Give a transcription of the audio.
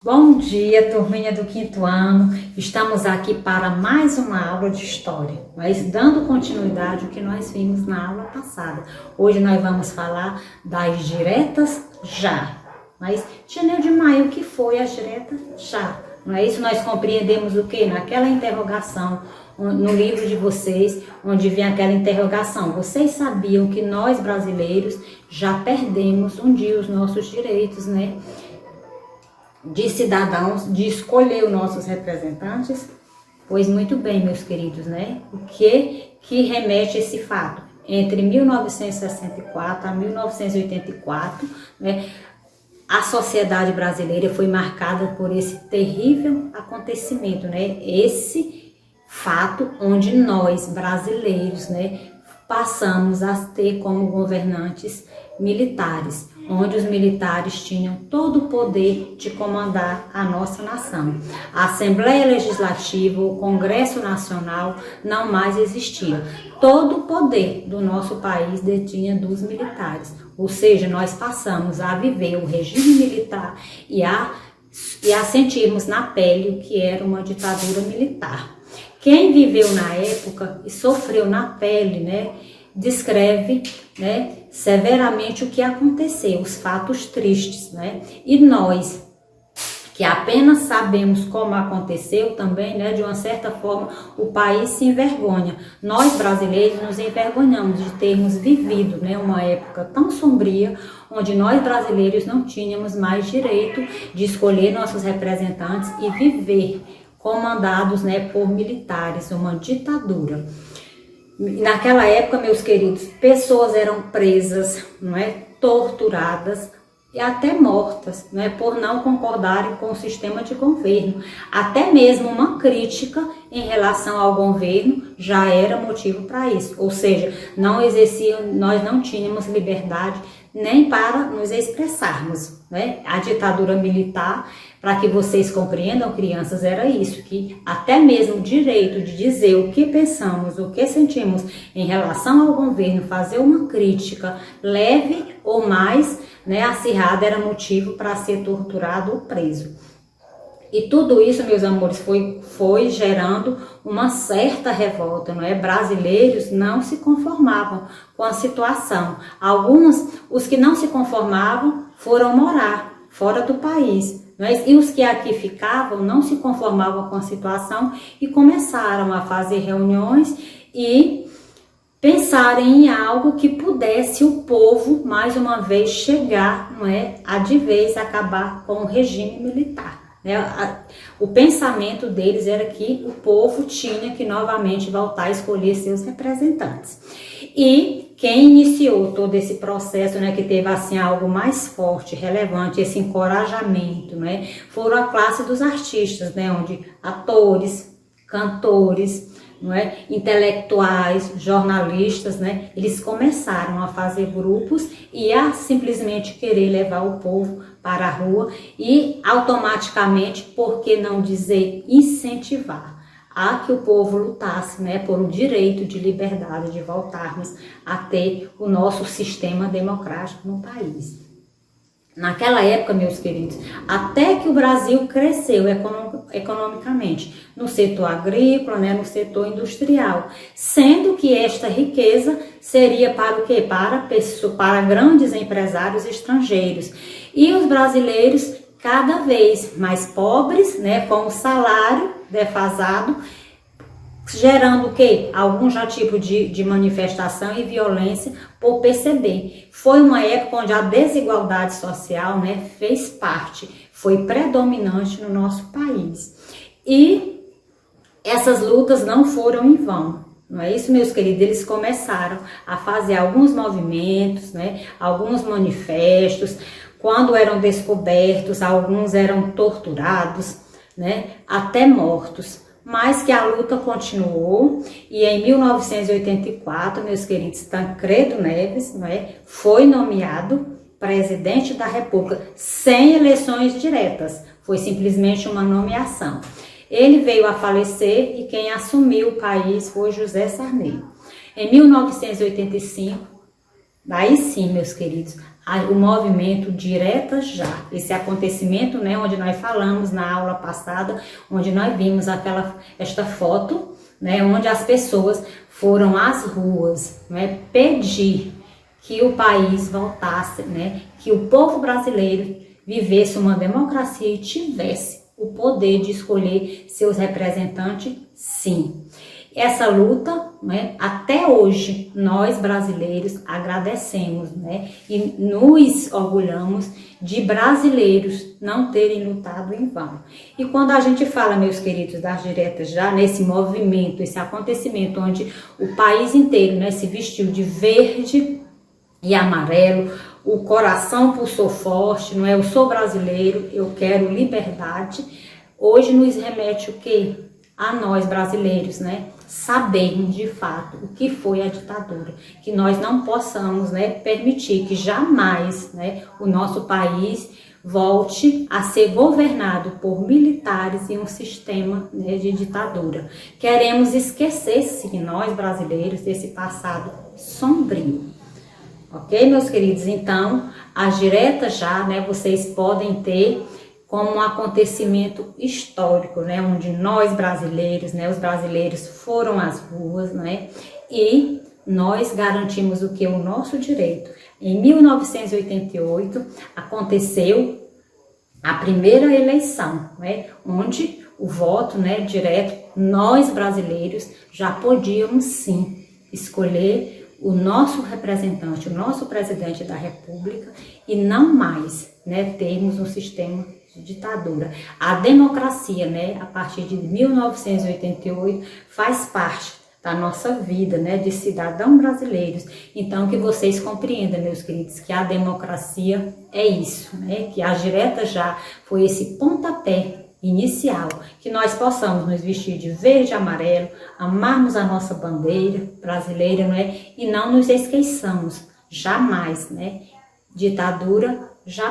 Bom dia, turminha do 5º ano. Estamos aqui para mais uma aula de história, mas dando continuidade ao que nós vimos na aula passada. Hoje nós vamos falar das diretas já. Mas, tia Neudimar, o que foi as diretas já? Não é isso? Nós compreendemos o que? Naquela interrogação, no livro de vocês, onde vem aquela interrogação. Vocês sabiam que nós brasileiros já perdemos um dia os nossos direitos, né? De cidadãos, de escolher os nossos representantes? Pois muito bem, meus queridos, né? O que remete esse fato? Entre 1964 a 1984, né, a sociedade brasileira foi marcada por esse terrível acontecimento, né? Esse fato onde nós, brasileiros, né, passamos a ter como governantes militares, onde os militares tinham todo o poder de comandar a nossa nação. A Assembleia Legislativa, o Congresso Nacional não mais existia. Todo o poder do nosso país detinha dos militares. Ou seja, nós passamos a viver o regime militar e a sentirmos na pele o que era uma ditadura militar. Quem viveu na época e sofreu na pele, né, descreve, né, severamente o que aconteceu, os fatos tristes, né? E nós, que apenas sabemos como aconteceu também, né, de uma certa forma, o país se envergonha. Nós, brasileiros, nos envergonhamos de termos vivido, né, uma época tão sombria, onde nós, brasileiros, não tínhamos mais direito de escolher nossos representantes e viver comandados, né, por militares, uma ditadura. Naquela época, meus queridos, pessoas eram presas, não é, torturadas e até mortas, não é, por não concordarem com o sistema de governo. Até mesmo uma crítica em relação ao governo já era motivo para isso. Ou seja, nós não tínhamos liberdade nem para nos expressarmos, né? A ditadura militar, para que vocês compreendam, crianças, era isso, que até mesmo o direito de dizer o que pensamos, o que sentimos em relação ao governo, fazer uma crítica leve ou mais, né, acirrada, era motivo para ser torturado ou preso. E tudo isso, meus amores, foi gerando uma certa revolta, não é? Brasileiros não se conformavam com a situação. Alguns, os que não se conformavam, foram morar fora do país, não é? E os que aqui ficavam não se conformavam com a situação e começaram a fazer reuniões e pensarem em algo que pudesse o povo, mais uma vez, chegar, não é, a de vez acabar com o regime militar. O pensamento deles era que o povo tinha que novamente voltar a escolher seus representantes. E quem iniciou todo esse processo, né, que teve assim algo mais forte, relevante, esse encorajamento, né, foram a classe dos artistas, né, onde atores, cantores, não é, intelectuais, jornalistas, né, eles começaram a fazer grupos e a simplesmente querer levar o povo para a rua e automaticamente, por que não dizer, incentivar a que o povo lutasse, né, por um direito de liberdade, de voltarmos a ter o nosso sistema democrático no país. Naquela época, meus queridos, até que o Brasil cresceu economicamente, no setor agrícola, né, no setor industrial, sendo que esta riqueza seria para o quê? Para grandes empresários estrangeiros. E os brasileiros cada vez mais pobres, né, com o salário defasado, gerando o quê? Algum já tipo de manifestação e violência por perceber. Foi uma época onde a desigualdade social, né, fez parte, foi predominante no nosso país. E essas lutas não foram em vão. Não é isso, meus queridos? Eles começaram a fazer alguns movimentos, né, alguns manifestos. Quando eram descobertos, alguns eram torturados, né, até mortos. Mas que a luta continuou e em 1984, meus queridos, Tancredo Neves, não é, foi nomeado presidente da República sem eleições diretas, foi simplesmente uma nomeação. Ele veio a falecer e quem assumiu o país foi José Sarney. Em 1985, aí sim, meus queridos, o movimento Diretas Já, esse acontecimento, né, onde nós falamos na aula passada, onde nós vimos esta foto, né, onde as pessoas foram às ruas, né, pedir que o país voltasse, né, que o povo brasileiro vivesse uma democracia e tivesse o poder de escolher seus representantes, sim. Essa luta, né, até hoje, nós brasileiros agradecemos, né, e nos orgulhamos de brasileiros não terem lutado em vão. E quando a gente fala, meus queridos, das Diretas Já, nesse movimento, esse acontecimento onde o país inteiro, né, se vestiu de verde e amarelo, o coração pulsou forte, não é? Eu sou brasileiro, eu quero liberdade. Hoje nos remete o quê? A nós brasileiros, né? Sabermos de fato o que foi a ditadura, que nós não possamos, né, permitir que jamais, né, o nosso país volte a ser governado por militares em um sistema, né, de ditadura. Queremos esquecer, sim, nós brasileiros, desse passado sombrio. Ok, meus queridos? Então, as Diretas Já, né, vocês podem ter como um acontecimento histórico, né, onde nós brasileiros, né, os brasileiros foram às ruas, né, e nós garantimos o que? O nosso direito. Em 1988, aconteceu a primeira eleição, né, onde o voto, né, direto, nós brasileiros já podíamos sim escolher o nosso representante, o nosso presidente da República, e não mais, né, termos um sistema de ditadura. A democracia, né, a partir de 1988, faz parte da nossa vida, né, de cidadãos brasileiros. Então, que vocês compreendam, meus queridos, que a democracia é isso, né, que as Diretas Já foi esse pontapé inicial, que nós possamos nos vestir de verde e amarelo, amarmos a nossa bandeira brasileira, não é? E não nos esqueçamos, jamais, né? Ditadura, jamais.